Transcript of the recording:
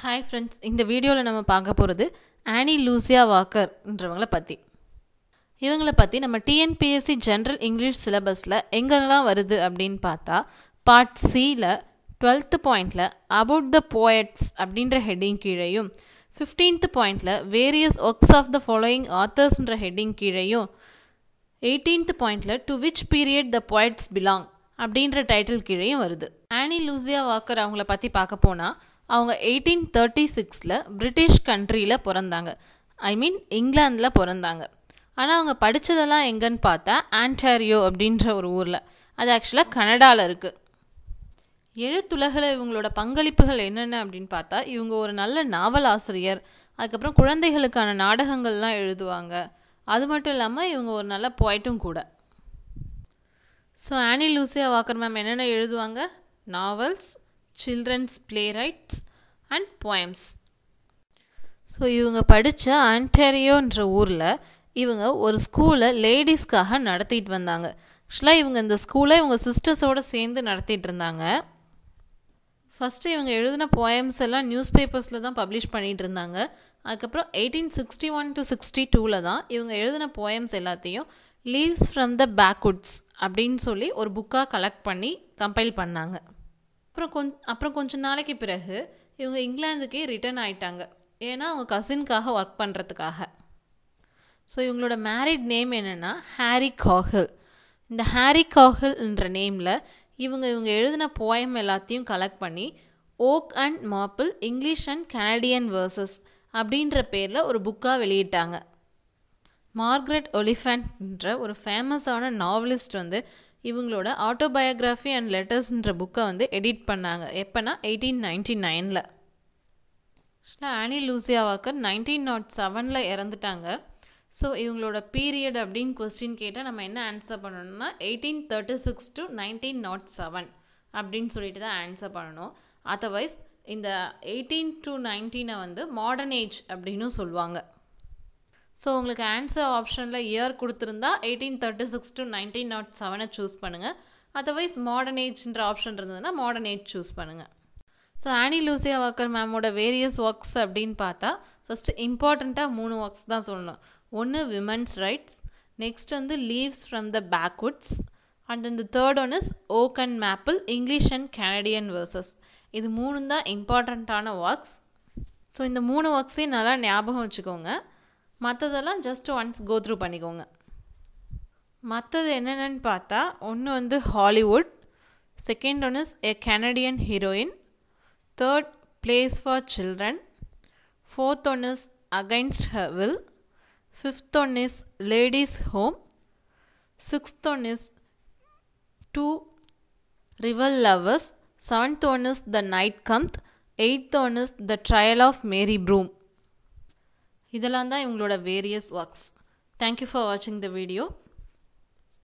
Hi friends, இந்த வீடியோல நம்ம பார்க்க போறது ஆனி லூசியா வாக்கர் என்றவங்கள பத்தி. இவங்கள பத்தி நம்ம TNPSC ஜெனரல் இங்கிலீஷ் சிலபஸ்ல எங்கெல்லாம் வருது அப்படினு பார்த்தா பார்ட் Cல 12th பாயிண்ட்ல about the poets அப்படிங்கற ஹெட்டிங் கீழேயும் 15th பாயிண்ட்ல various works of the following authors என்ற ஹெட்டிங் கீழேயும் 18th பாயிண்ட்ல to which period the poets belong அப்படிங்கற டைட்டில் கீழேயும் வருது. ஆனி லூசியா வாக்கர் அவங்கள பத்தி பார்க்க போனா அவங்க 1836ல பிரிட்டிஷ் கண்ட்ரியில் பிறந்தாங்க. இங்கிலாந்தில் பிறந்தாங்க. ஆனால் அவங்க படித்ததெல்லாம் எங்கன்னு பார்த்தா ஆன்டாரியோ அப்படின்ற ஒரு ஊரில். அது ஆக்சுவலாக கனடாவில் இருக்குது. எழுத்துலகில் இவங்களோட பங்களிப்புகள் என்னென்ன அப்படின்னு பார்த்தா இவங்க ஒரு நல்ல நாவல் ஆசிரியர், அதுக்கப்புறம் குழந்தைகளுக்கான நாடகங்கள்லாம் எழுதுவாங்க. அது மட்டும் இல்லாமல் இவங்க ஒரு நல்ல போய்ட்டும் கூட. So Annie Lucia Walker ma'am என்னென்ன எழுதுவாங்க? Novels, children's playwrights and poems. So இவங்க படித்த ஆன்டாரியோன்ற ஊரில் இவங்க ஒரு ஸ்கூலை லேடிஸ்க்காக நடத்திட்டு வந்தாங்க. ஆக்சுவலாக இவங்க இந்த ஸ்கூலை இவங்க சிஸ்டர்ஸோடு சேர்ந்து நடத்திட்டு இருந்தாங்க. ஃபஸ்ட்டு இவங்க எழுதின போயம்ஸ் எல்லாம் நியூஸ் பேப்பர்ஸில் தான் பப்ளிஷ் பண்ணிகிட்டு இருந்தாங்க. அதுக்கப்புறம் 1861 to 62ல் தான் இவங்க எழுதின போயம்ஸ் எல்லாத்தையும் லீவ்ஸ் ஃப்ரம் த பேக்வுட்ஸ் அப்படின்னு சொல்லி ஒரு புக்காக கலெக்ட் பண்ணி கம்பைல் பண்ணாங்க. அப்புறம் கொஞ்ச நாளைக்கு பிறகு இவங்க இங்கிலாந்துக்கே ரிட்டர்ன் ஆயிட்டாங்க. ஏன்னா அவங்க கசின்காக ஒர்க் பண்ணுறதுக்காக. ஸோ இவங்களோட மேரிட் நேம் என்னென்னா ஹாரி காகில். இந்த ஹாரி காகில்ன்ற நேமில் இவங்க எழுதின போயம் எல்லாத்தையும் கலெக்ட் பண்ணி oak and maple English and Canadian verses அப்படின்ற பேரில் ஒரு புக்காக வெளியிட்டாங்க. மார்கரெட் ஒலிஃபண்ட்ன்ற ஒரு ஃபேமஸான நாவலிஸ்ட் இவங்களோட ஆட்டோபயோகிராஃபி அண்ட் லெட்டர்ஸ்ன்ற புக்கை எடிட் பண்ணாங்க. எப்போனா 1899ல். ஆனி லூசியா வாக்கர் 1907ல் இறந்துட்டாங்க. ஸோ இவங்களோட பீரியட் அப்படின்னு கொஸ்டின் கேட்டால் நம்ம என்ன ஆன்சர் பண்ணணும்னா 1836 to 1907 அப்படின்னு சொல்லிட்டு தான் ஆன்சர் பண்ணணும். அதர்வைஸ் இந்த 18 to 19 மாடர்ன் ஏஜ் அப்படின்னு சொல்லுவாங்க. ஸோ உங்களுக்கு ஆன்சர் ஆப்ஷனில் இயர் கொடுத்துருந்தா 1836 to 1907 சூஸ் பண்ணுங்கள். அதர்வைஸ் மாடர்ன் ஏஜ்ன்ற ஆப்ஷன் இருந்ததுன்னா மாடர்ன் ஏஜ் சூஸ் பண்ணுங்கள். ஸோ ஆனி லூசியா வாக்கர் மேமோட வேரியஸ் ஒர்க்ஸ் அப்படின்னு பார்த்தா ஃபஸ்ட்டு இம்பார்ட்டண்ட்டாக 3 ஒர்க்ஸ் தான் சொல்லணும். ஒன்று women's rights, next leaves from the backwoods, and இந்த third one is oak and maple English and Canadian verses. இது 3 தான் இம்பார்ட்டண்ட்டான ஒர்க்ஸ். ஸோ இந்த 3 ஒர்க்ஸையும் நல்லா ஞாபகம் வச்சுக்கோங்க. மற்றதெல்லாம் ஜஸ்ட் ஒன்ஸ் கோ த்ரூ பண்ணிக்கோங்க. மற்றது என்னென்னு பார்த்தா ஒன்று Hollywood, second one is a Canadian heroine, third place for children, fourth one is against her will, fifth one is ladies home, sixth one is two river lovers, seventh one is the night cometh, eighth one is the trial of Mary Broom. இதெல்லாம் தான் இவங்களோட various works. Thank you for வாட்சிங் the video.